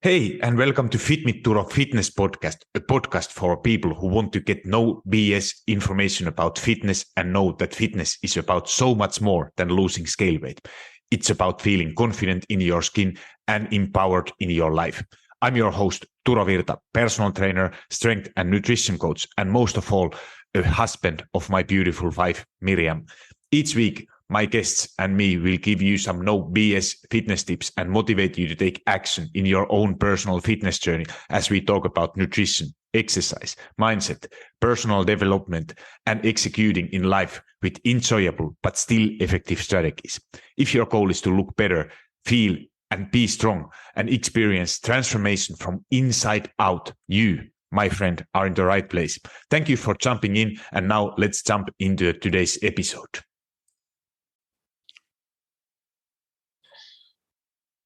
Hey, and welcome to Fit with Turo Fitness Podcast, a podcast for people who want to get no BS information about fitness and know that fitness is about so much more than losing scale weight. It's about feeling confident in your skin and empowered in your life. I'm your host, Turo Virta, personal trainer, strength and nutrition coach, and most of all, a husband of my beautiful wife, Miriam. Each week, my guests and me will give you some no BS fitness tips and motivate you to take action in your own personal fitness journey as we talk about nutrition, exercise, mindset, personal development, and executing in life with enjoyable but still effective strategies. If your goal is to look better, feel and be strong and experience transformation from inside out, you, my friend, are in the right place. Thank you for jumping in, and now let's jump into today's episode.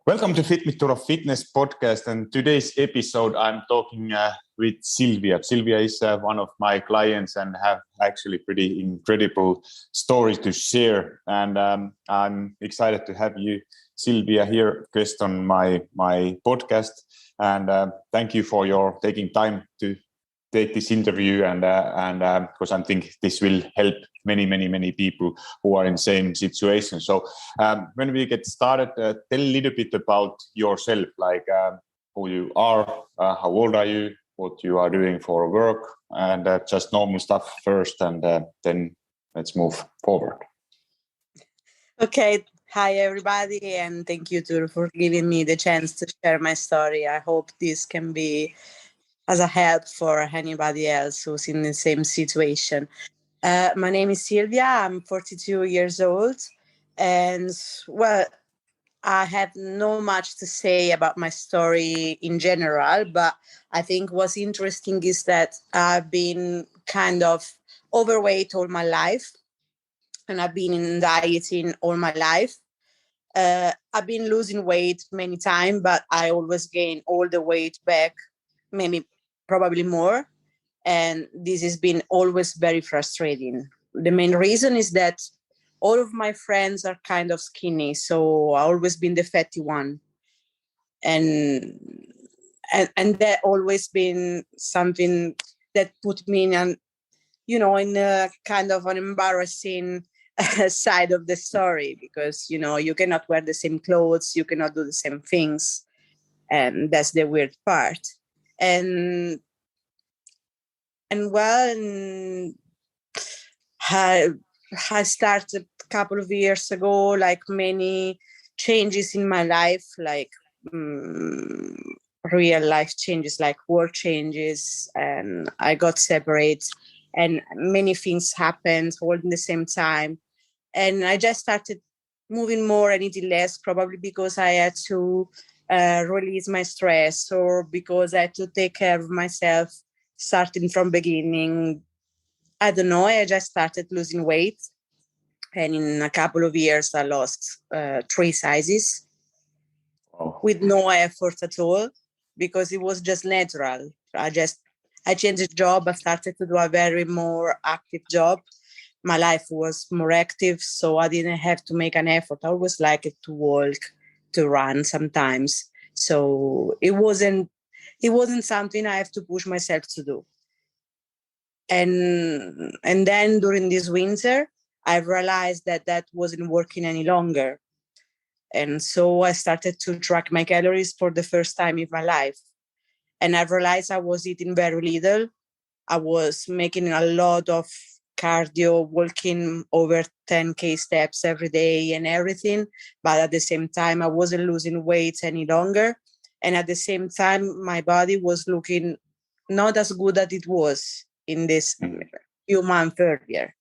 Welcome to Fit with Turo Fitness Podcast, and today's episode I'm talking with Silvia. Silvia is one of my clients and have actually pretty incredible stories to share, and I'm excited to have you, Silvia, here guest on my podcast, and thank you for your taking time to take this interview, and because I think this will help many people who are in the same situation. So when we get started, tell a little bit about yourself, like who you are, how old are you, what you are doing for work, and just normal stuff first, and then let's move forward. Okay. Hi, everybody, and thank you, Turo, for giving me the chance to share my story. I hope this can be as a help for anybody else who's in the same situation. My name is Silvia. I'm 42 years old. And, well, I have not much to say about my story in general, but I think what's interesting is that I've been kind of overweight all my life, and I've been in dieting all my life. I've been losing weight many times, but I always gain all the weight back, probably more. And this has been always very frustrating. The main reason is that all of my friends are kind of skinny, so I've always been the fatty one. And that always been something that put me in a kind of an embarrassing side of the story, because, you cannot wear the same clothes, you cannot do the same things. And that's the weird part. And I started a couple of years ago, like many changes in my life, like real life changes, like work changes, and I got separated, and many things happened all at the same time. And I just started moving more and eating less, probably because I had to release my stress, or because I had to take care of myself starting from beginning. I don't know. I just started losing weight, and in a couple of years, I lost 3 sizes with no effort at all, because it was just natural. I changed the job. I started to do a very more active job. My life was more active, so I didn't have to make an effort. I always liked to walk, to run sometimes. So it wasn't something I have to push myself to do. And then during this winter, I realized that wasn't working any longer. And so I started to track my calories for the first time in my life. And I realized I was eating very little. I was making a lot of cardio, walking over 10K steps every day and everything. But at the same time, I wasn't losing weight any longer. And at the same time, my body was looking not as good as it was in this few months earlier.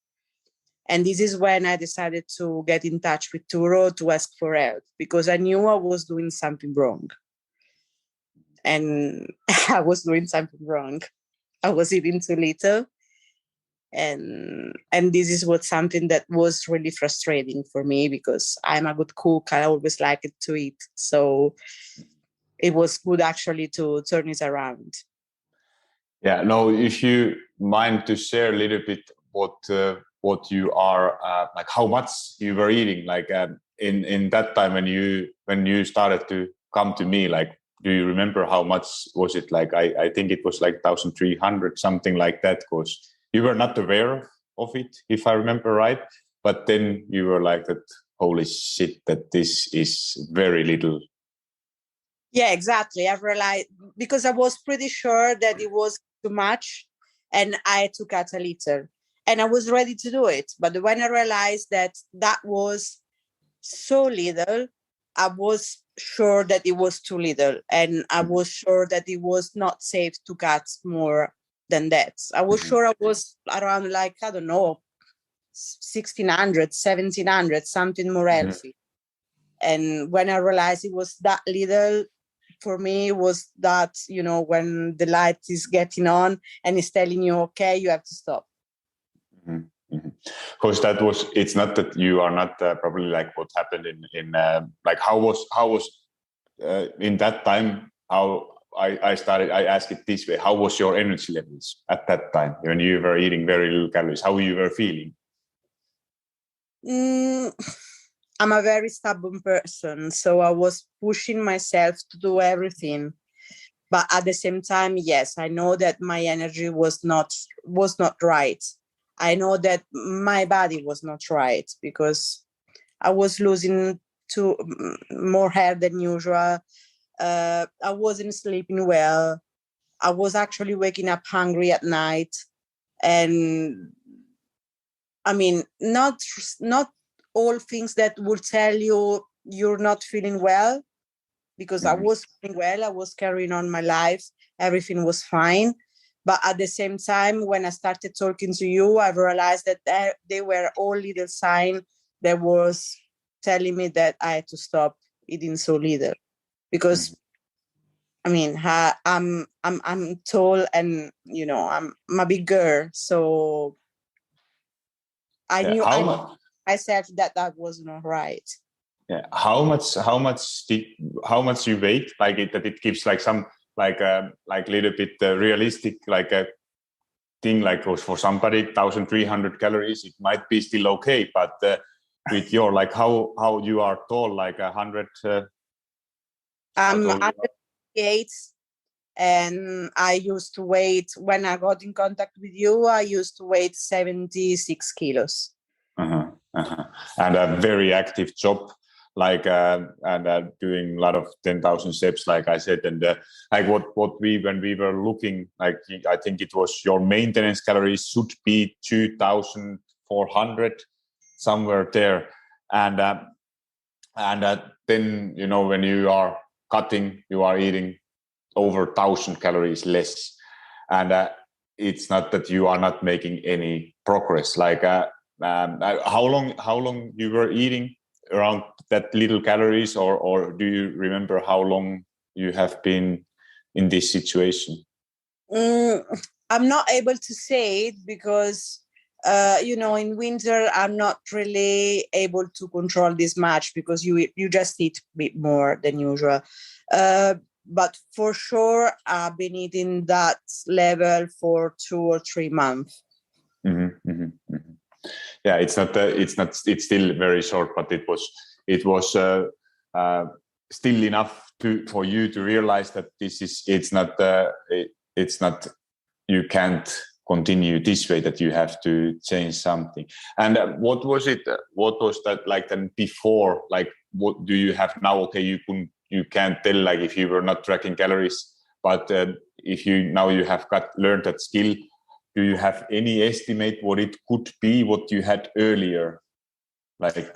And this is when I decided to get in touch with Turo to ask for help, because I knew I was doing something wrong. And I was doing something wrong. I was eating too little. And this is something that was really frustrating for me, because I'm a good cook. I always liked to eat. So it was good actually to turn it around. Yeah, no, if you mind to share a little bit what you are, like how much you were eating, like in that time when you started to come to me, like do you remember how much was it? Like, I think it was like 1,300, something like that, because you were not aware of it, if I remember right. But then you were like that, holy shit, that this is very little. Yeah, exactly. I realized, because I was pretty sure that it was too much and I had to cut a little. And I was ready to do it. But when I realized that that was so little, I was sure that it was too little. And I was sure that it was not safe to cut more than that. I was sure I was around, like, I don't know, 1,600, 1,700, something more healthy. And when I realized it was that little, for me was that, you know, when the light is getting on and it's telling you, okay, you have to stop. Because that was, it's not that you are not probably like what happened in like how was in that time, how I asked it this way, how was your energy levels at that time when you were eating very little calories, how you were feeling? I'm a very stubborn person, so I was pushing myself to do everything. But at the same time, yes, I know that my energy was not right. I know that my body was not right because I was losing more hair than usual. I wasn't sleeping well. I was actually waking up hungry at night. And I mean, not all things that will tell you you're not feeling well, because I was feeling well, I was carrying on my life, everything was fine. But at the same time, when I started talking to you, I realized that they were all little signs that was telling me that I had to stop eating so little. Because I mean, I'm tall and, you know, I'm a big girl, so I knew myself that was not right. Yeah. How much you weigh? Like that it gives like some like little bit realistic like a thing, like for somebody 1,300 calories it might be still okay, but with your like how you are tall, like 100. I'm 108, and I used to weight, when I got in contact with you, I used to weight 76 kilos. And a very active job, like and doing a lot of 10,000 steps, like I said, and like what we, when we were looking, like I think it was your maintenance calories should be 2,400, somewhere there, and then, you know, when you are cutting, you are eating over 1,000 calories less, and it's not that you are not making any progress. Like how long you were eating around that little calories, or do you remember how long you have been in this situation? I'm not able to say it because you know, in winter I'm not really able to control this much because you just eat a bit more than usual. But for sure, I've been eating that level for 2 or 3 months. Yeah, it's still very short, but it was still enough for you to realize that it's not you can't continue this way, that you have to change something. And what was that like then before? Like, what do you have now? Okay, you can't tell, like, if you were not tracking calories, but if you have learned that skill, do you have any estimate what it could be, what you had earlier? Like,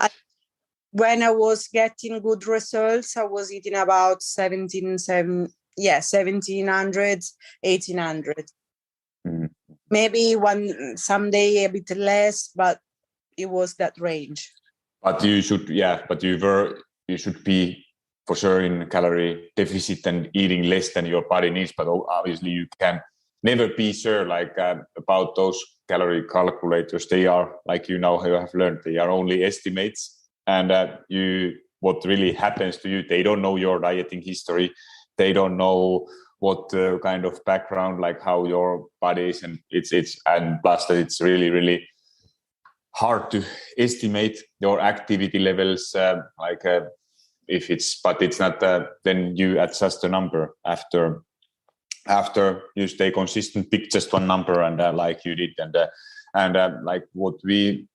when I was getting good results, I was eating about 1,700, 1,800. Maybe someday a bit less, but it was that range. But you should be for sure in calorie deficit and eating less than your body needs. But obviously you can never be sure, like about those calorie calculators. They are, like, you have learned, they are only estimates, and what really happens to you, they don't know your dieting history, they don't know what kind of background, like how your body is, and and plus that it's really, really hard to estimate your activity levels, if it's, but it's not, then you adjust the number after you stay consistent, pick just one number and like you did. And like what we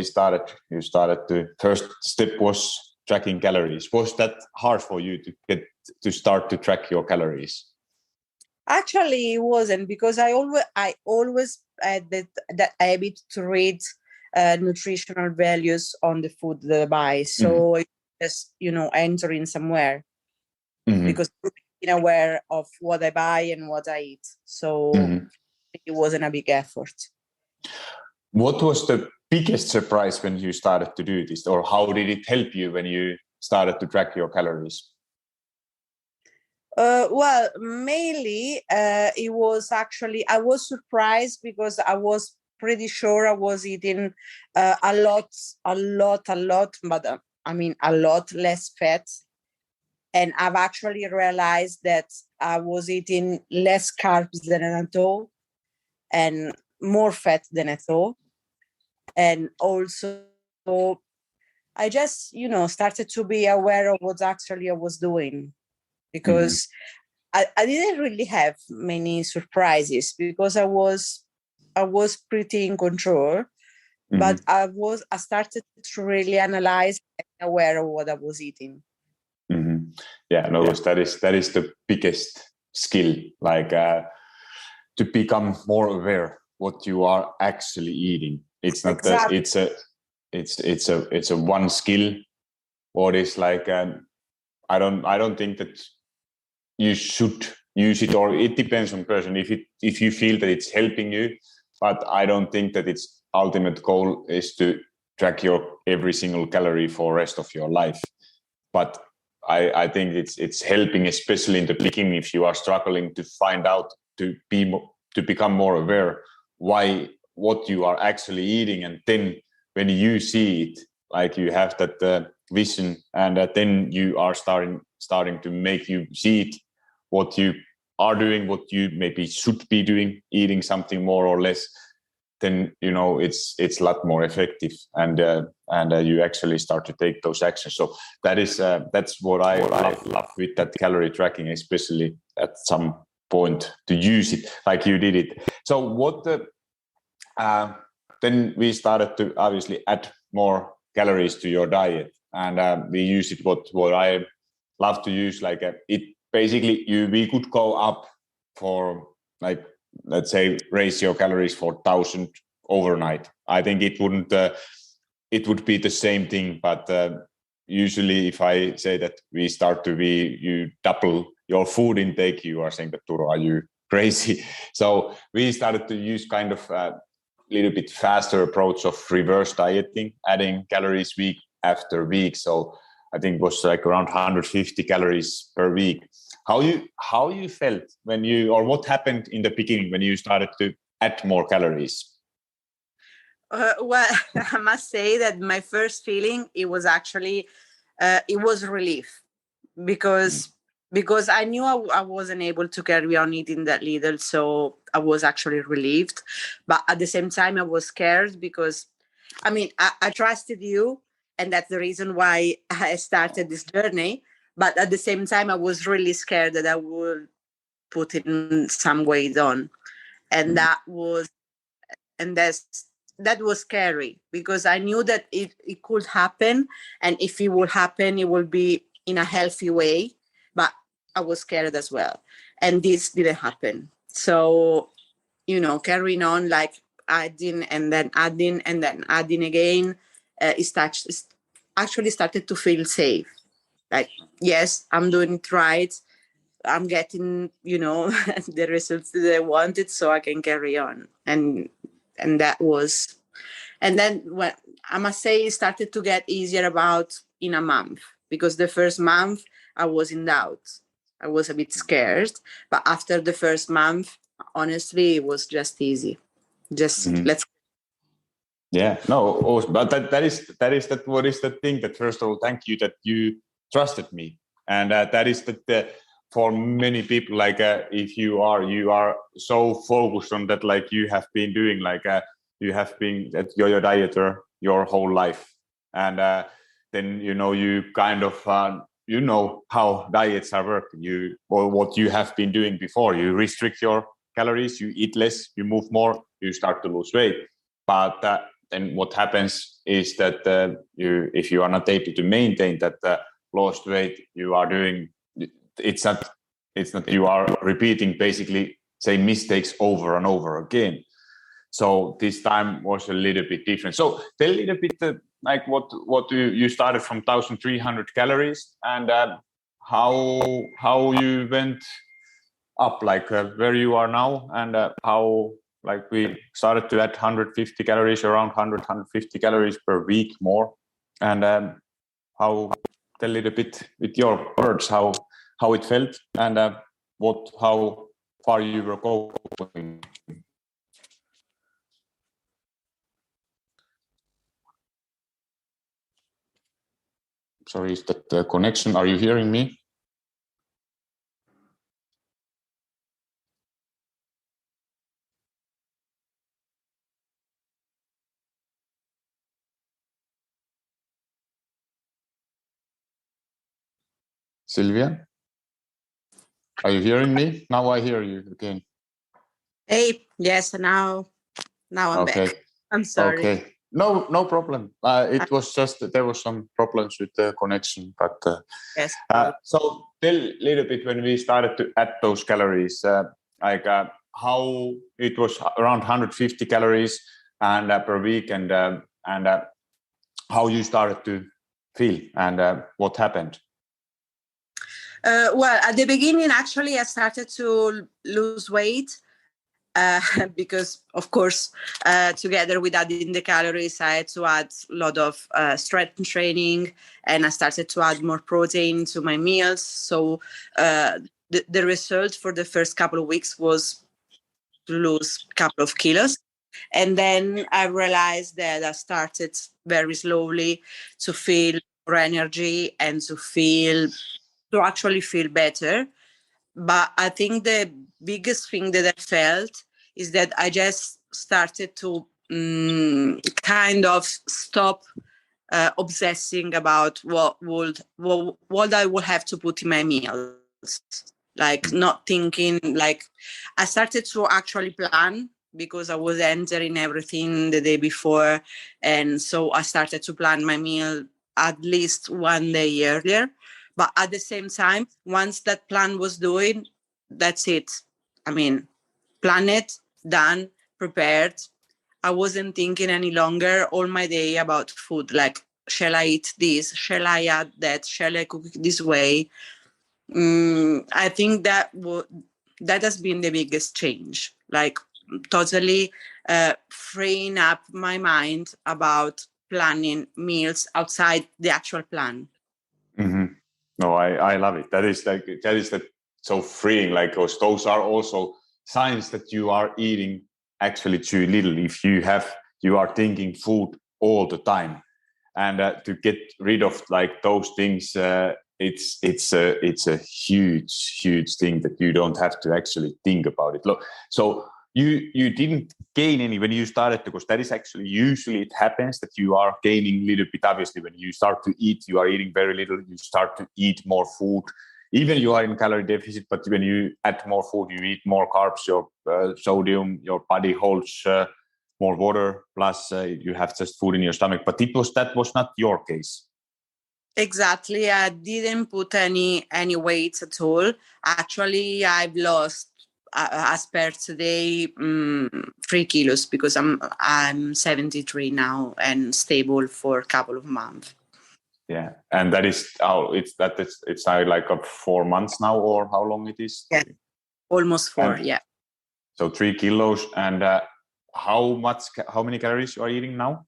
started, you started to, first step was tracking calories. Was that hard for you to start to track your calories? Actually, it wasn't, because I always had that habit to read nutritional values on the food that I buy. So I just, entering somewhere, because being aware of what I buy and what I eat. So it wasn't a big effort. What was the biggest surprise when you started to do this, or how did it help you when you started to track your calories? Well, mainly it was actually, I was surprised because I was pretty sure I was eating a lot, but I mean a lot less fat. And I've actually realized that I was eating less carbs than I thought and more fat than I thought. And also I just, started to be aware of what actually I was doing, because I didn't really have many surprises, because I was pretty in control, but I started to really analyze and aware of what I was eating. Yeah, no, that is the biggest skill, like to become more aware what you are actually eating. It's not Exactly. that it's a one skill, or it's like I don't think that you should use it, or it depends on person if you feel that it's helping you, but I don't think that its ultimate goal is to track your every single calorie for the rest of your life. But I think it's helping, especially in the beginning, if you are struggling to find out, to become more aware what you are actually eating, and then when you see it, like you have that vision, and then you are starting to make you see it, what you are doing, what you maybe should be doing, eating something more or less, then it's a lot more effective, and you actually start to take those actions. So that's what I love with that calorie tracking, especially at some point to use it like you did it. So what then we started to obviously add more calories to your diet, and we use it what I love to use, like it basically we could go up for, like, let's say, raise your calories for 1,000 overnight. I think it wouldn't it would be the same thing, but usually if I say that you double your food intake, you are saying that, Turo, are you crazy? So we started to use kind of a little bit faster approach of reverse dieting, adding calories week after week. So I think it was like around 150 calories per week. How you felt when you, or what happened in the beginning when you started to add more calories? Well, I must say that my first feeling, it was actually it was relief, because I knew I wasn't able to carry on eating that little, so I was actually relieved. But at the same time, I was scared, because I mean, I trusted you, and that's the reason why I started this journey. But at the same time, I was really scared that I would put in some weight on, and that was scary, because I knew that it could happen, and if it would happen, it would be in a healthy way. But I was scared as well, and this didn't happen. So, carrying on, like adding and then adding and then adding again, actually started to feel safe. Like, yes, I'm doing it right. I'm getting, the results that I wanted, so I can carry on. And that was, and then when I must say, it started to get easier about in a month, because the first month I was in doubt. I was a bit scared, but after the first month, honestly, it was just easy. Just let's. Yeah, no, awesome. But that is what is the thing that, first of all, thank you that you trusted me, and that is that for many people, like if you are so focused on that, like you have been doing, like you have been that your dieter your whole life, and then you kind of you know how diets are working, or what you have been doing before. You restrict your calories, you eat less, you move more, you start to lose weight. But then what happens is that if you are not able to maintain that lost weight, you are doing, it's not you are repeating basically same mistakes over and over again. So this time was a little bit different. So tell a little bit like what you started from 1,300 calories, and how you went up, like where you are now, and how like we started to add 150 calories, around 150 calories per week more, and how, tell a little bit with your words how it felt, and how far you were going. Sorry, is that the connection? Are you hearing me? Silvia? Are you hearing me? Now I hear you again. Hey, yes, now I'm Okay. back. I'm sorry. Okay. No problem. It was just that there was some problems with the connection, but Yes. so tell a little bit when we started to add those calories, how it was around 150 calories and per week, and how you started to feel, and what happened. Well, at the beginning, actually, I started to lose weight because, of course, together with adding the calories, I had to add a lot of strength training, and I started to add more protein to my meals. So the result for the first couple of weeks was to lose a couple of kilos. And then I realized that I started very slowly to feel more energy and to actually feel better. But I think the biggest thing that I felt is that I just started to kind of stop obsessing about what I would have to put in my meals. Like not thinking, like I started to actually plan because I was entering everything the day before. And so I started to plan my meal at least one day earlier. But at the same time, once that plan was doing, that's it. I mean, plan it, done, prepared. I wasn't thinking any longer all my day about food. Like, shall I eat this? Shall I add that? Shall I cook it this way? I think that has been the biggest change. Like, totally freeing up my mind about planning meals outside the actual plan. Mm-hmm. No, I love it. That is so freeing. Like, those are also signs that you are eating actually too little. If you are thinking food all the time, and to get rid of like those things, it's a huge thing that you don't have to actually think about it. So you didn't gain any when you started, because that is actually usually it happens that you are gaining a little bit. Obviously, when you start to eat, you are eating very little. You start to eat more food. Even you are in calorie deficit, but when you add more food, you eat more carbs, your sodium, your body holds more water, plus you have just food in your stomach. But that was not your case. Exactly. I didn't put any weight at all. Actually, I've lost, as per today, 3 kilos, because I'm 73 now and stable for a couple of months. Yeah, and that is how it's like 4 months now, or how long it is? Yeah, almost 4. Yeah. So 3 kilos, and how many calories you are eating now?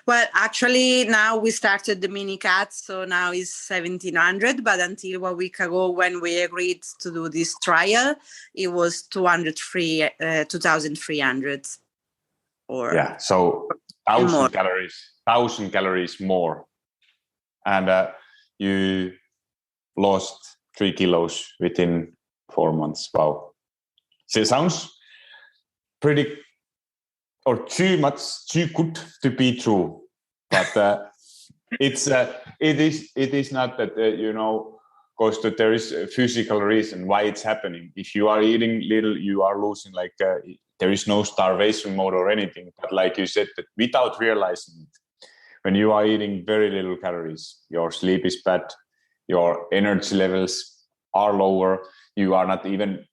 Well, actually, now we started the mini cut, so now it's 1,700. But until a week ago, when we agreed to do this trial, it was 2,300. Or yeah, so 1,000 calories more, and you lost 3 kilos within 4 months. Wow, so it sounds pretty, or too good to be true, but it is not that because there is a physical reason why it's happening. If you are eating little, you are losing there is no starvation mode or anything. But like you said, that without realizing it, when you are eating very little calories, your sleep is bad, your energy levels are lower. You are not even,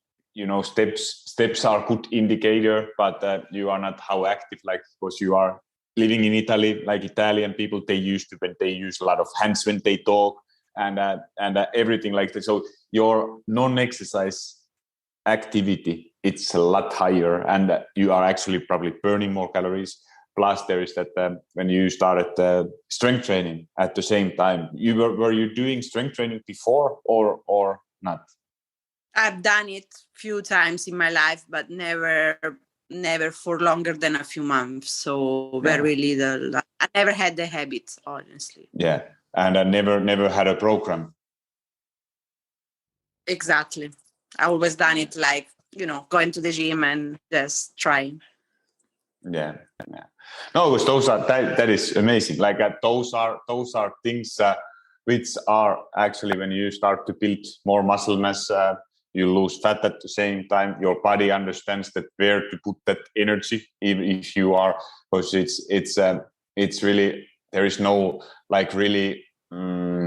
steps are good indicator, but you are not how active, because you are living in Italy, like Italian people, they use a lot of hands when they talk and everything like that. So your non-exercise activity, it's a lot higher, and you are actually probably burning more calories. Plus there is that when you started strength training at the same time, were you doing strength training before or not? I've done it few times in my life, but never for longer than a few months. So very little. I never had the habit, honestly. Yeah, and I never had a program. Exactly. I always done it going to the gym and just trying. Yeah. No, because those are that is amazing. Those are things which are actually, when you start to build more muscle mass, you lose fat at the same time. Your body understands that where to put that energy. If you are, because it's really, there is no really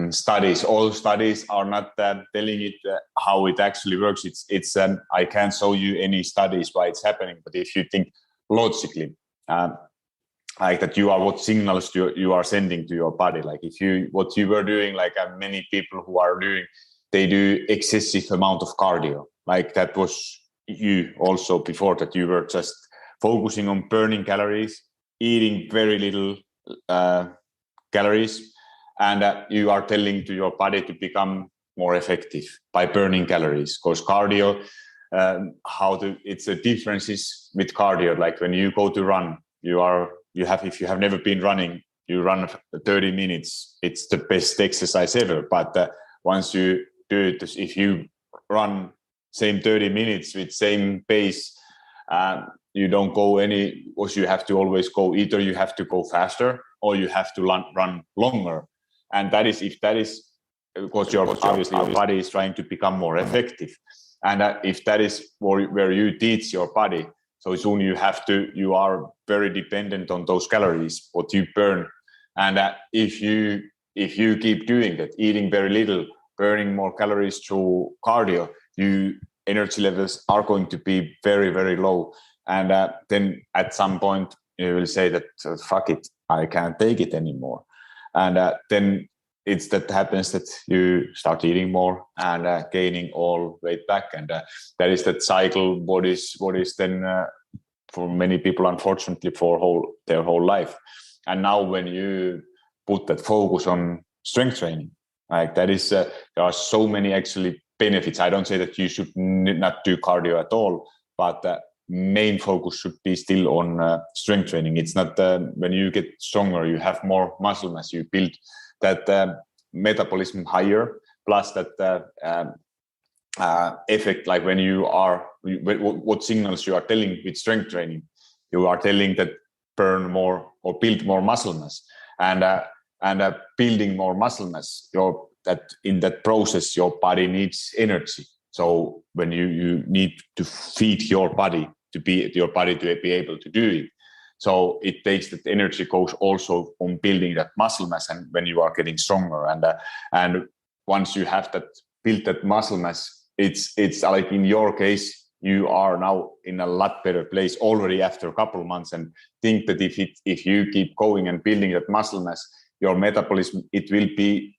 studies. All studies are not telling it how it actually works. It's I can't show you any studies why it's happening. But if you think logically, that you are what signals you are sending to your body. What you were doing, many people who are doing, they do excessive amount of cardio. That was you also before, that you were just focusing on burning calories, eating very little calories, and you are telling to your body to become more effective by burning calories. Because cardio, it's a differences with cardio. When you go to run, if you have never been running, you run 30 minutes. It's the best exercise ever. But once you do it, if you run same 30 minutes with same pace, you don't go because you have to always go, either you have to go faster or you have to run longer. And that is because your body is trying to become more effective. And if that is where you teach your body, so soon you are very dependent on those calories, what you burn. And if you keep doing that, eating very little, burning more calories through cardio, energy levels are going to be very, very low. And then at some point you will say that, fuck it, I can't take it anymore. And then that happens that you start eating more and gaining all weight back. And that is that cycle, what is then for many people, unfortunately, for their whole life. And now when you put that focus on strength training, that is, there are so many actually benefits. I don't say that you should not do cardio at all, but the main focus should be still on strength training. It's not when you get stronger, you have more muscle mass, you build that metabolism higher, plus that effect, when you are, what signals you are telling with strength training, you are telling that burn more or build more muscle mass, and building more muscle mass, that in that process your body needs energy. So when you need to feed your body to be able to do it, so it takes that energy goes also on building that muscle mass, and when you are getting stronger, and once you have built that muscle mass, it's like in your case, you are now in a lot better place already after a couple of months, and think that if you keep going and building that muscle mass, your metabolism, it will be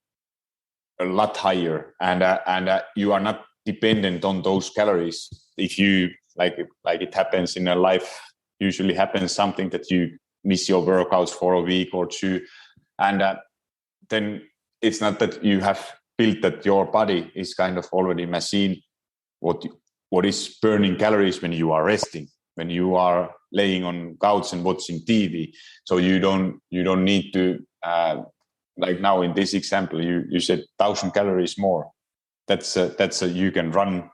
a lot higher, and you are not dependent on those calories. If you like it happens in a life, usually happens something that you miss your workouts for a week or two, and then it's not that you have built that your body is kind of already machine what is burning calories when you are resting, when you are laying on couch and watching TV. So you don't need to like now in this example, you said 1,000 calories more. That's you can run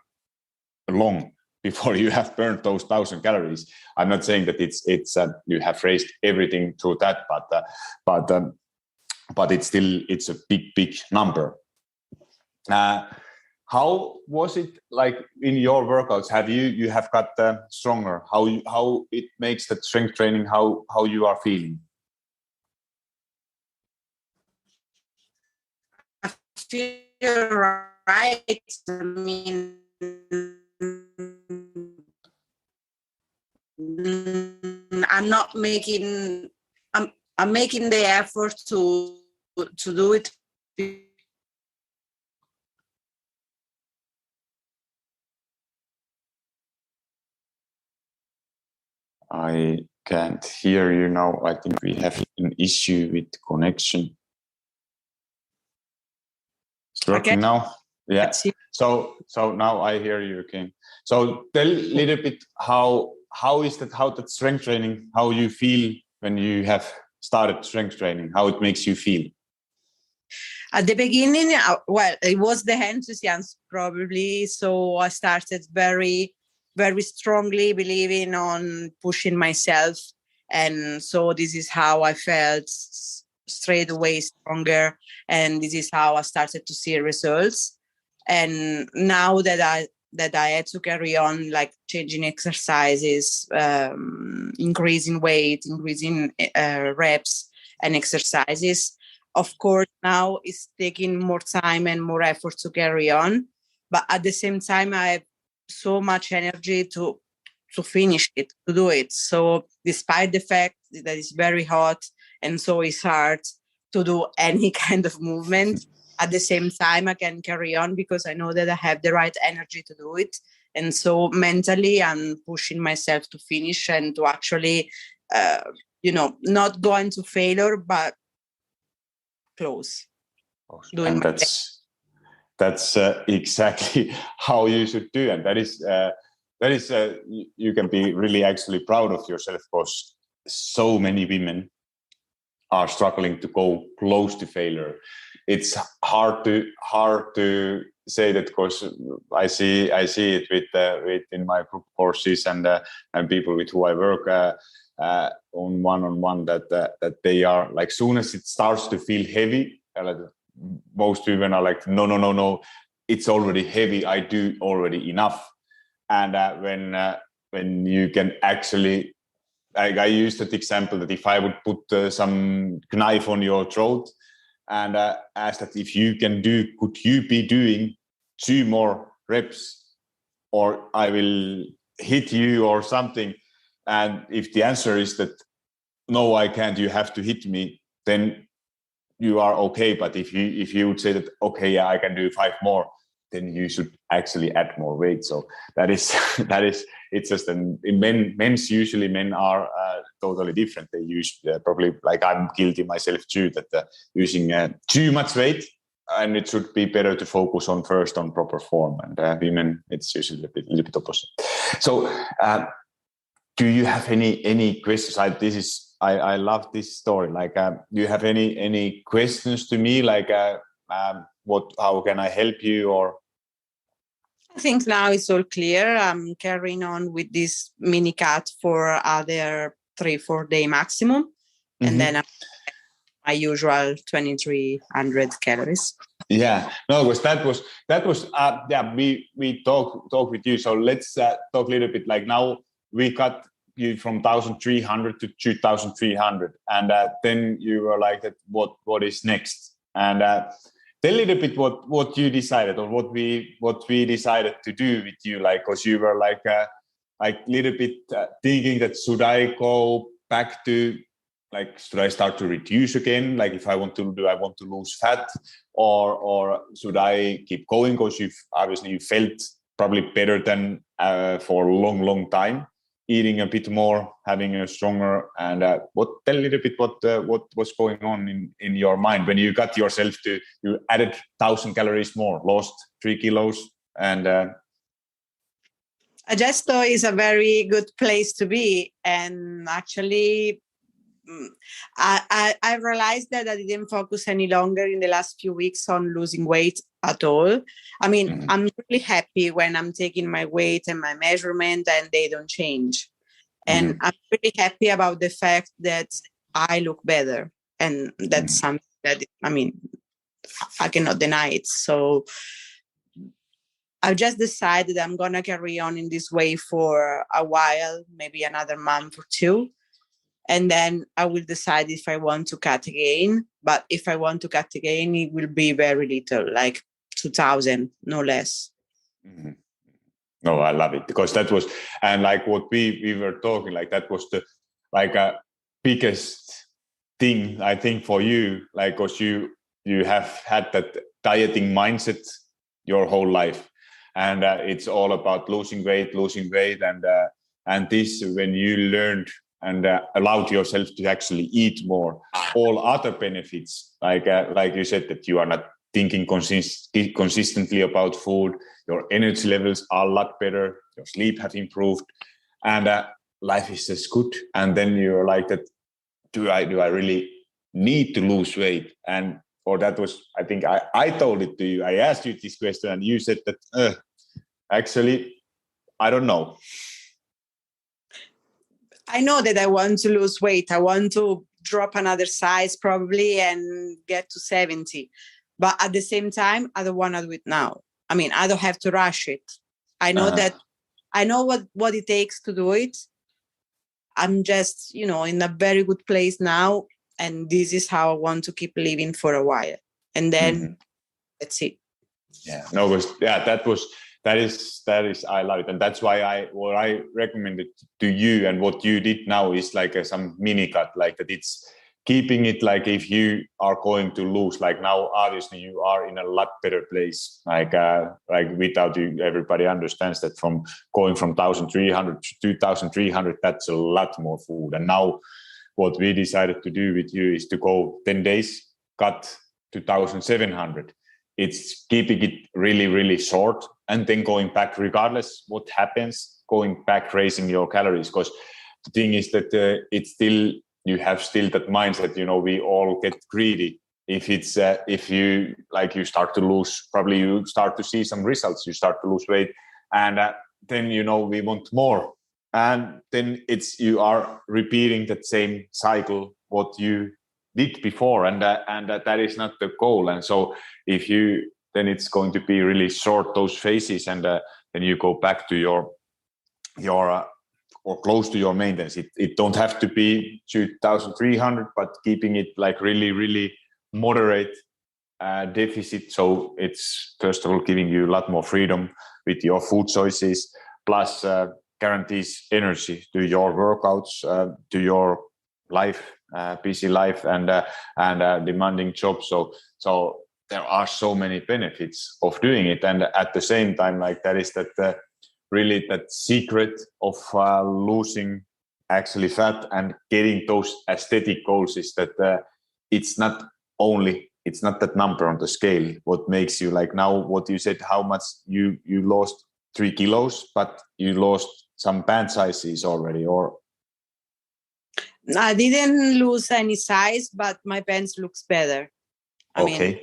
long before you have burned those 1,000 calories. I'm not saying that it's you have raised everything through that, but but it's a big number. How was it like in your workouts? Have you have got stronger? How it makes that strength training? How you are feeling? I feel right. I mean, I'm not making. I'm making the effort to do it. I can't hear you now. I think we have an issue with connection. It's working now. Yeah. So now I hear you again. So tell a little bit how that strength training, how you feel when you have started strength training, how it makes you feel. At the beginning, well, it was the enthusiasm probably. So I started very, very strongly believing on pushing myself. And so this is how I felt straight away stronger. And this is how I started to see results. And now that I had to carry on, like changing exercises, increasing weight, increasing reps and exercises, of course, now it's taking more time and more effort to carry on. But at the same time, I have so much energy to finish it, to do it. So despite the fact that it's very hot and so it's hard to do any kind of movement, at the same time, I can carry on because I know that I have the right energy to do it. And so mentally, I'm pushing myself to finish and to actually, not go into failure, but close. And that's exactly how you should do, and that is you can be really actually proud of yourself, because so many women are struggling to go close to failure. It's hard to say that, because I see it with in my group courses and people with who I work on one-on-one, that they are like, soon as it starts to feel heavy, like most women are like, no, it's already heavy, I do already enough. And when you can actually, like, I used that example that if I would put some knife on your throat and ask that if you can do, could you be doing 2 more reps, or I will hit you or something. And if the answer is that no, I can't, you have to hit me, then you are okay. But if you would say that, okay, yeah, I can do 5 more, then you should actually add more weight. So that is it's just in men's usually men are totally different. They use probably, like I'm guilty myself too, that using too much weight, and it should be better to focus on first on proper form. And women, it's usually a little bit opposite. So do you have any questions? I love this story. Like, do you have any questions to me? Like, how can I help you? Or I think now it's all clear. I'm carrying on with this mini cut for other 3-4 day maximum, and then I'm my usual 2,300 calories. Yeah, no, that was we talk with you. So let's talk a little bit. Like, now we cut you from 1,300 to 2,300, and then you were like, that what is next? And tell a little bit what you decided, or what we decided to do with you, like, because you were like little bit thinking that, should I go back to, like, should I start to reduce again? Like, if I want to lose fat, or should I keep going? Because you felt probably better than for a long time, eating a bit more, having a stronger. And tell a little bit what was going on in your mind when you got yourself to, you added 1,000 calories more, lost 3 kilos, and Agesto is a very good place to be. And actually, I realized that I didn't focus any longer in the last few weeks on losing weight at all. I mean, I'm really happy when I'm taking my weight and my measurement and they don't change. And I'm really happy about the fact that I look better. And that's something that, I mean, I cannot deny it. So I've just decided I'm going to carry on in this way for a while, maybe another month or two. And then I will decide if I want to cut again. But if I want to cut again, it will be very little, like 2,000, no less. Mm-hmm. No, I love it, because that was, and like what we were talking, like that was the like biggest thing, I think, for you, like, because you have had that dieting mindset your whole life, and it's all about losing weight, and this, when you learned and allowed yourself to actually eat more, all other benefits, like you said, that you are not thinking consistently about food, your energy levels are a lot better, your sleep have improved, and life is just good. And then you're like, that, do I really need to lose weight? And or that was, I think I told it to you, I asked you this question, and you said that actually, I don't know. I know that I want to lose weight. I want to drop another size probably and get to 70. But at the same time, I don't want to do it now. I mean, I don't have to rush it. I know that I know what it takes to do it. I'm just, in a very good place now. And this is how I want to keep living for a while. And then that's it. Yeah, no, that is, I love it. And that's why what I recommended to you, and what you did now is like some mini cut, like that. It's keeping it like, if you are going to lose, like now, obviously you are in a lot better place, like without you, everybody understands that from going from 1,300 to 2,300, that's a lot more food. And now what we decided to do with you is to go 10 days, cut 2,700. It's keeping it really, really short, and then going back, regardless what happens, going back, raising your calories. Because the thing is that it's still, you have still that mindset, we all get greedy. If it's if you start to lose, probably you start to see some results, you start to lose weight, and then we want more, and then you are repeating that same cycle what you did before, and that is not the goal. And so then it's going to be really short, those phases, and then you go back to your or close to your maintenance. It don't have to be 2,300, but keeping it like really, really moderate deficit. So it's, first of all, giving you a lot more freedom with your food choices, plus guarantees energy to your workouts, to your life, busy life, and demanding job. So there are so many benefits of doing it, and at the same time, like that is that really that secret of losing actually fat and getting those aesthetic goals is that it's not that number on the scale what makes you, like now what you said, how much you lost 3 kilos, but you lost some pant sizes already, or I didn't lose any size, but my pants looks better. I mean,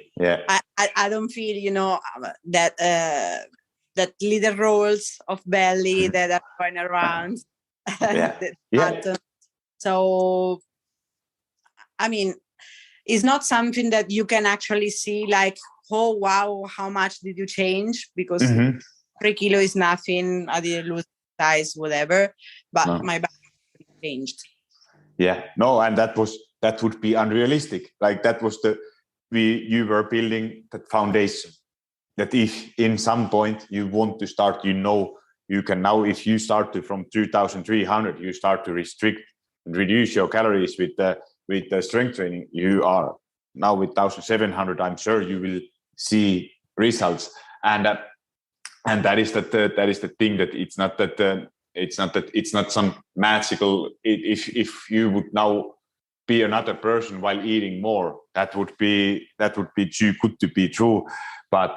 I don't feel, that little rolls of belly that are going around. So, I mean, it's not something that you can actually see like, oh, wow, how much did you change? Because 3 kilo is nothing. I didn't lose size, whatever, but my body changed. Yeah, no, and that would be unrealistic. Like that was you were building that foundation, that if in some point you want to start, you can now, if you start from 2,300, you start to restrict and reduce your calories with the strength training. You are now with 1,700. I'm sure you will see results, and that is the thing, that it's not some magical. If you would now be another person while eating more, that would be too good to be true. But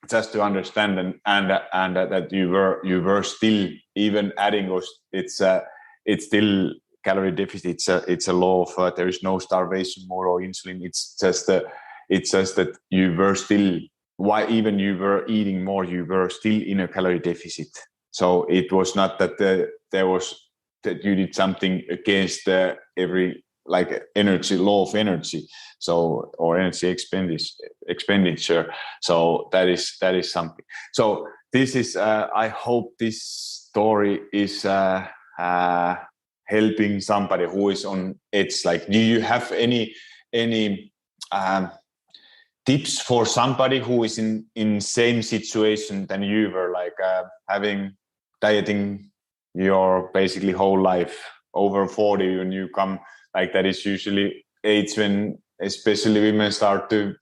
just to understand and that you were still even adding those, it's still calorie deficit. It's a law of there is no starvation more or insulin. It's just that you were still, why even you were eating more, you were still in a calorie deficit. So it was not that there was that you did something against every like energy, law of energy, so, or energy expenditure. So that is something. So this is I hope this story is helping somebody who is on edge. Like, do you have any tips for somebody who is in same situation than you were, like having dieting your basically whole life, over 40 when you come, like that is usually age when especially women start to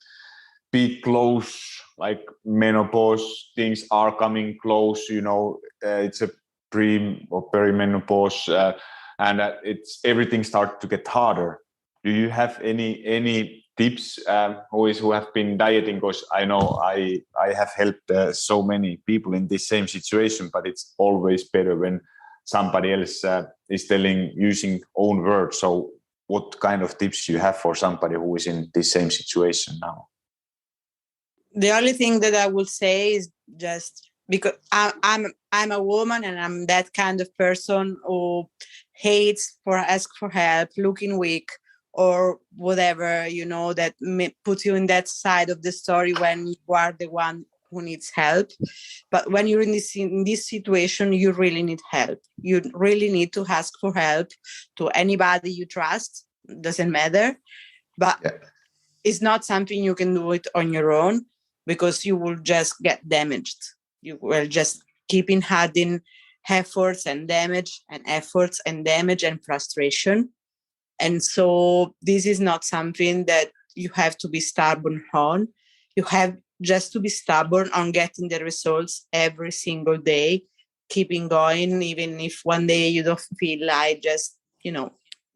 be close, like menopause, things are coming close, it's a pre or perimenopause, and it's everything starts to get harder. Do you have any tips who have been dieting? Because I know I have helped so many people in this same situation, but it's always better when somebody else is telling, using own words. So what kind of tips you have for somebody who is in this same situation now? The only thing that I would say is just because I'm a woman and I'm that kind of person who hates for ask for help, looking weak or whatever, that may put you in that side of the story when you are the one who needs help. But when you're in this situation, you really need help. You really need to ask for help to anybody you trust. Doesn't matter. But it's not something you can do it on your own, because you will just get damaged. You will just keep adding efforts and damage and efforts and damage and frustration. And so this is not something that you have to be stubborn on. You have just to be stubborn on getting the results every single day, keeping going, even if one day you don't feel like just,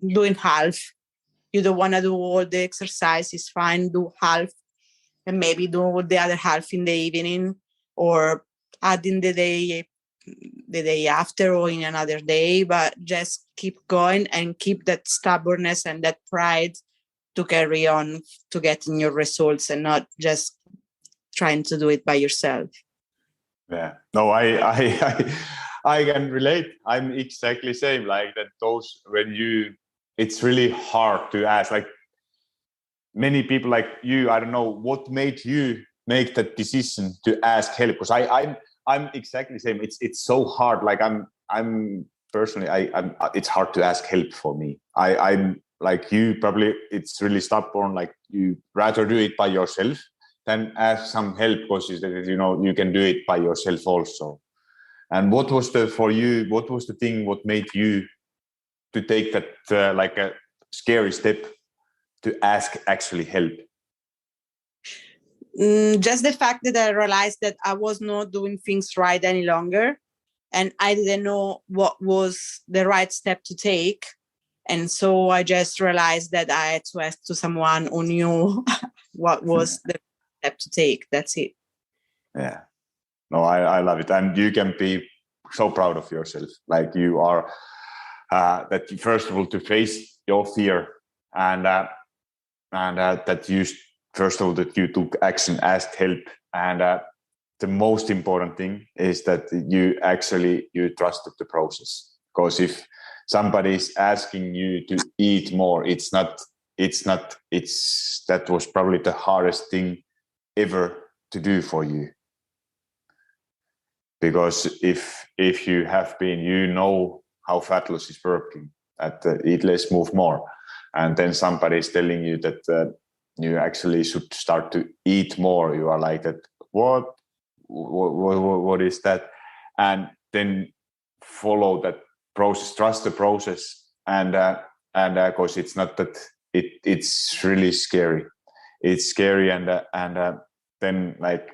doing half. You don't want to do all the exercise, it's fine, do half, and maybe do the other half in the evening, or adding the day after or in another day, but just keep going and keep that stubbornness and that pride to carry on to getting your results, and not just trying to do it by yourself. Yeah, no, I can relate. I'm exactly same, like that. Those when it's really hard to ask, like many people like you, I don't know what made you make that decision to ask help, because I'm exactly the same. It's so hard. Like I'm personally, it's hard to ask help for me. I'm like you, probably it's really stubborn. Like you rather do it by yourself than ask some help, because you can do it by yourself also. And what was the thing what made you to take that like a scary step to ask actually help? Just the fact that I realized that I was not doing things right any longer, and I didn't know what was the right step to take. And so I just realized that I had to ask to someone who knew what was the step to take. That's it. Yeah. No, I love it. And you can be so proud of yourself. Like you are, that you, first of all, to face your fear, and that you, first of all, that you took action, asked help. And the most important thing is that you trusted the process. Because if somebody is asking you to eat more, that was probably the hardest thing ever to do for you. Because if you have been, how fat loss is working, at eat less, move more, and then somebody is telling you that you actually should start to eat more, you are like that. What is that? And then follow that process, trust the process, and because it's not that it's really scary. It's scary, and then like.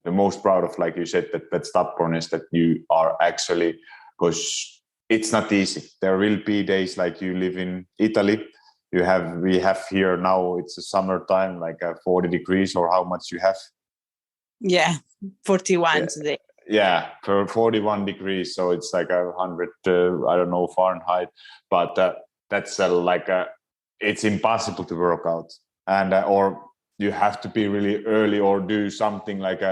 The most proud of, like you said, that stubbornness that you are actually, because it's not easy. There will be days like you live in Italy. We have here now, it's a summertime, like 40 degrees, or how much you have? Yeah, 41 today. Yeah, for 41 degrees. So it's like 100, I don't know, Fahrenheit. But that's it's impossible to work out. And or you have to be really early or do something like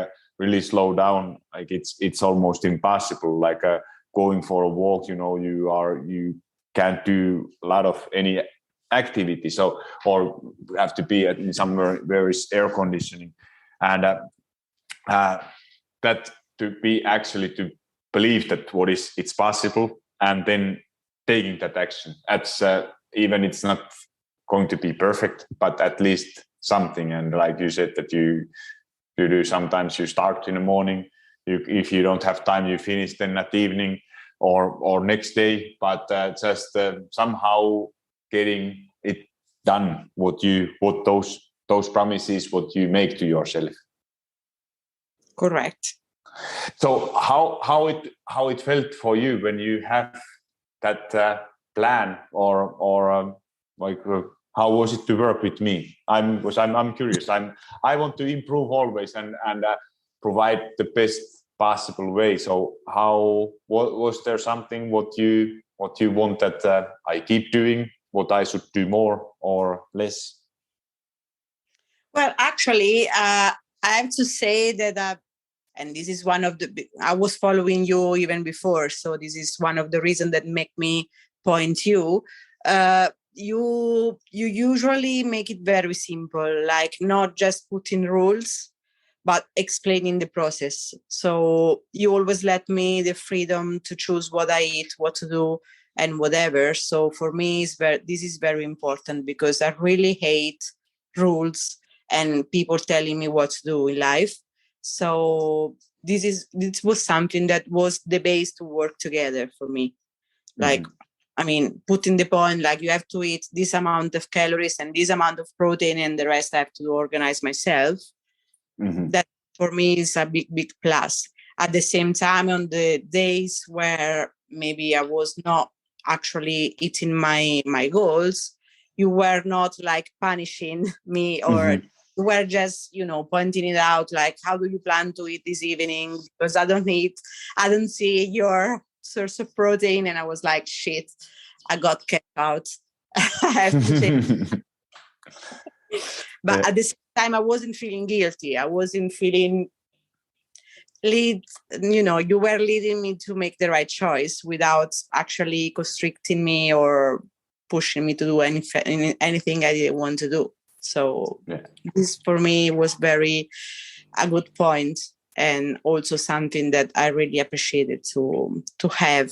really slow down. Like it's almost impossible. Like going for a walk, you can't do a lot of any activity. So, or have to be in somewhere where is air conditioning, and that to be actually to believe that it's possible, and then taking that action. That's even it's not going to be perfect, but at least something. And like you said, that you do sometimes you start in the morning. If you don't have time, you finish then at evening or next day. But just somehow getting it done. What those promises what you make to yourself. Correct. So how it felt for you when you have that plan or how was it to work with me? I'm curious. I want to improve always and provide the best possible way. So was there something what you want that I keep doing? What I should do more or less? Well, actually, I have to say that. And this is one of I was following you even before. So this is one of the reasons that make me point you. You usually make it very simple, like not just putting rules, but explaining the process. So you always let me the freedom to choose what I eat, what to do, and whatever. So for me, this is very important because I really hate rules and people telling me what to do in life. So this was something that was the base to work together for me. Like, I mean, putting the point, like you have to eat this amount of calories and this amount of protein and the rest I have to organize myself. That for me is a big, big plus. At the same time, on the days where maybe I was not actually eating my goals, you were not like punishing me or you were just, pointing it out, like, how do you plan to eat this evening? Because I don't see your source of protein. And I was like, shit, I got kept out. I have to change. But at the same time, I wasn't feeling guilty. I wasn't feeling you were leading me to make the right choice without actually constricting me or pushing me to do anything I didn't want to do. So this for me was a good point, and also something that I really appreciated to have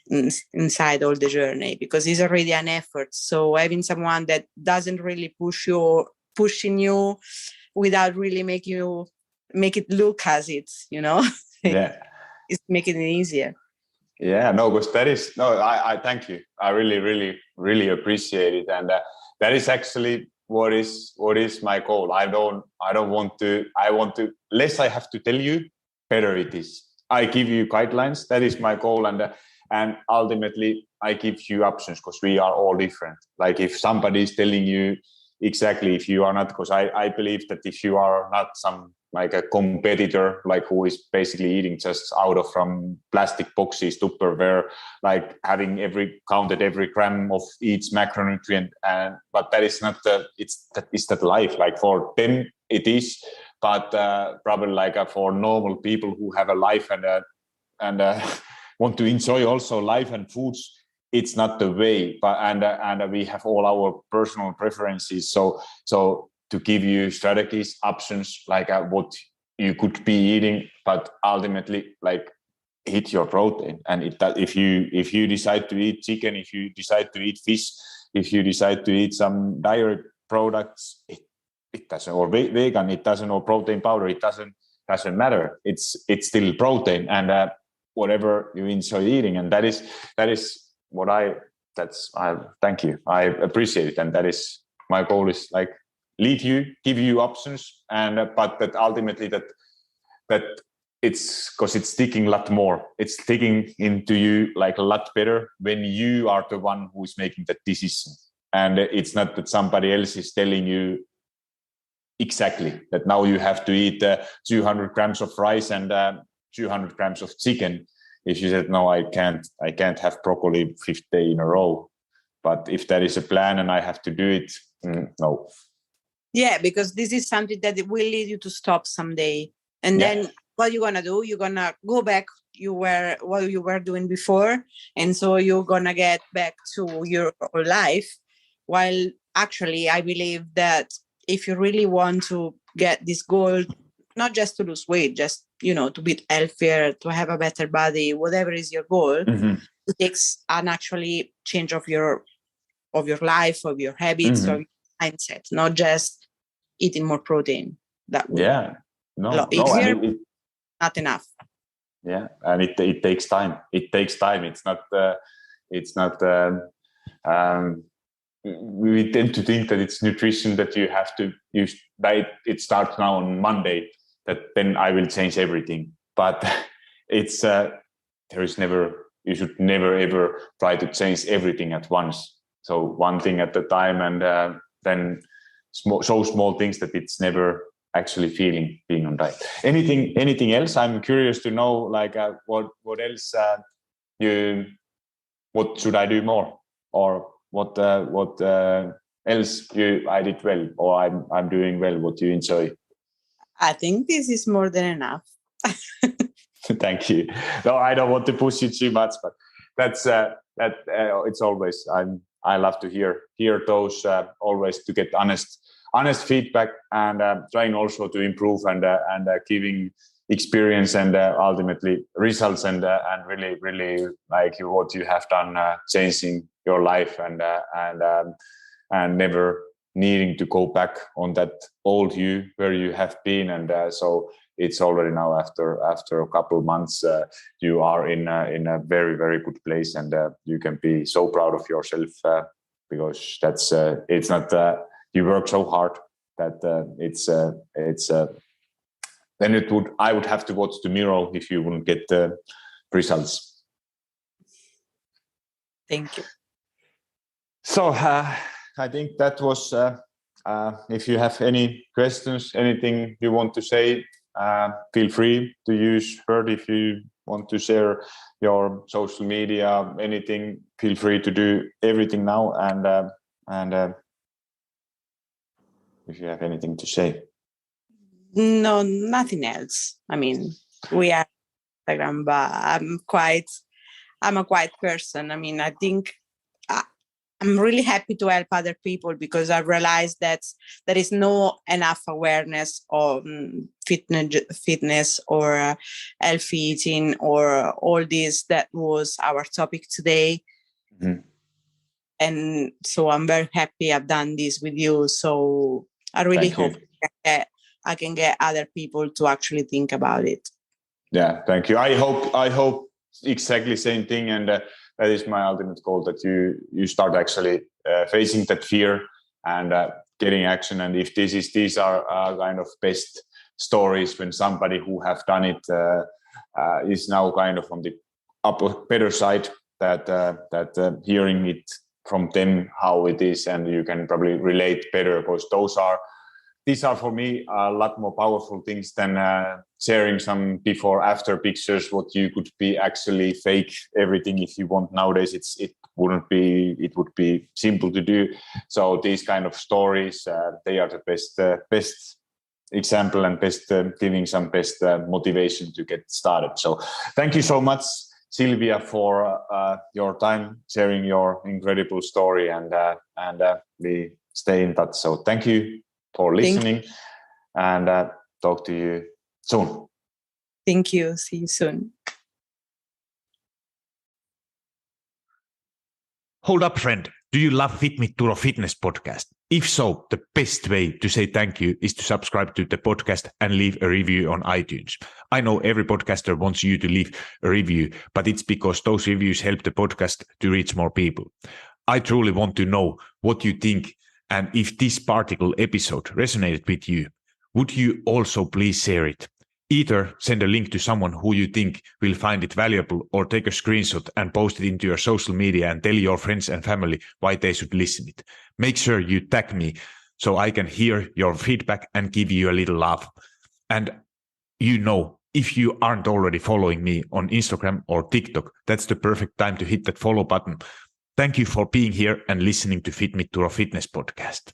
inside all the journey, because it's already an effort. So having someone that doesn't really pushing you without really make it look as it's, it's making it easier. Yeah, no, because I thank you. I really, really, really appreciate it. And that is actually what is my goal. I want to less I have to tell you, better it is. I give you guidelines. That is my goal. And ultimately I give you options, because we are all different. Like if somebody is telling you exactly, if you are not, because I believe that if you are not some like a competitor, like who is basically eating just from plastic boxes, Tupperware, like having counted every gram of each macronutrient, but that is not is that life. Like for them it is, but probably like for normal people who have a life and want to enjoy also life and foods, it's not the way. But and we have all our personal preferences. So to give you strategies, options, like what you could be eating, but ultimately like hit your protein. And if you decide to eat chicken, if you decide to eat fish, if you decide to eat some dairy products, it doesn't, or vegan, it doesn't, or protein powder, it doesn't matter. It's still protein, and whatever you enjoy eating. And that is what I thank you. I appreciate it. And that is my goal, is like lead you, give you options, and but that ultimately that it's because it's sticking a lot more. It's sticking into you like a lot better when you are the one who is making that decision, and it's not that somebody else is telling you exactly that now you have to eat 200 grams of rice and 200 grams of chicken. If you said no, I can't have broccoli 5th day in a row. But if there is a plan and I have to do it, no. Yeah, because this is something that will lead you to stop someday. And then what you're going to do, you're going to go back what you were doing before. And so you're going to get back to your life. while actually I believe that if you really want to get this goal, not just to lose weight, just, to be healthier, to have a better body, whatever is your goal, it takes an actually change of your life, of your habits, of your mindset, not just eating more protein. That would a lot easier, not enough. Yeah, and it takes time. It takes time. It's not. We tend to think that it's nutrition that you have to use. It starts now on Monday. That then I will change everything. But it's there is never. You should never ever try to change everything at once. So one thing at a time, and then so small things that it's never actually feeling being on diet. Anything else? I'm curious to know, like what else what should I do more, or what else I did well, or I'm doing well, what you enjoy? I think this is more than enough. Thank you. No, I don't want to push you too much, but that's it's always I love to hear those always to get honest feedback, and trying also to improve and giving experience and ultimately results, and really like what you have done, changing your life, and never needing to go back on that old you where you have been, and so it's already now after a couple of months you are in a very, very good place, and you can be so proud of yourself, because that's it's not you work so hard that it's then I would have to watch the mirror if you wouldn't get the results. Thank you. So I think that was if you have any questions, anything you want to say, feel free to use Word. If you want to share your social media, anything, feel free to do everything now, and if you have anything to say. No, nothing else. I mean, we are Instagram, but I'm a quiet person. I mean, I think I'm really happy to help other people, because I've realized that there is no enough awareness of fitness or healthy eating or all this that was our topic today. And so I'm very happy I've done this with you. So I really hope I can get other people to actually think about it. Yeah, thank you. I hope exactly same thing, and that is my ultimate goal, that you start actually facing that fear and getting action. And if these are kind of best stories, when somebody who have done it is now kind of on the better side, that hearing it from them how it is, and you can probably relate better, because these are for me a lot more powerful things than sharing some before after pictures, what you could be actually fake everything if you want nowadays. It would be simple to do. So these kind of stories, they are the best example, and best giving some best motivation to get started. So thank you so much, Silvia, for your time, sharing your incredible story, and we stay in touch. So thank you for listening, and talk to you soon. Thank you. See you soon. Hold up, friend. Do you love Fit Me Turo Fitness podcast? If so, the best way to say thank you is to subscribe to the podcast and leave a review on iTunes. I know every podcaster wants you to leave a review, but it's because those reviews help the podcast to reach more people. I truly want to know what you think, and if this particular episode resonated with you. Would you also please share it? Either send a link to someone who you think will find it valuable, or take a screenshot and post it into your social media and tell your friends and family why they should listen it. Make sure you tag me so I can hear your feedback and give you a little love. And if you aren't already following me on Instagram or TikTok, that's the perfect time to hit that follow button. Thank you for being here and listening to Fit Me Turo Fitness podcast.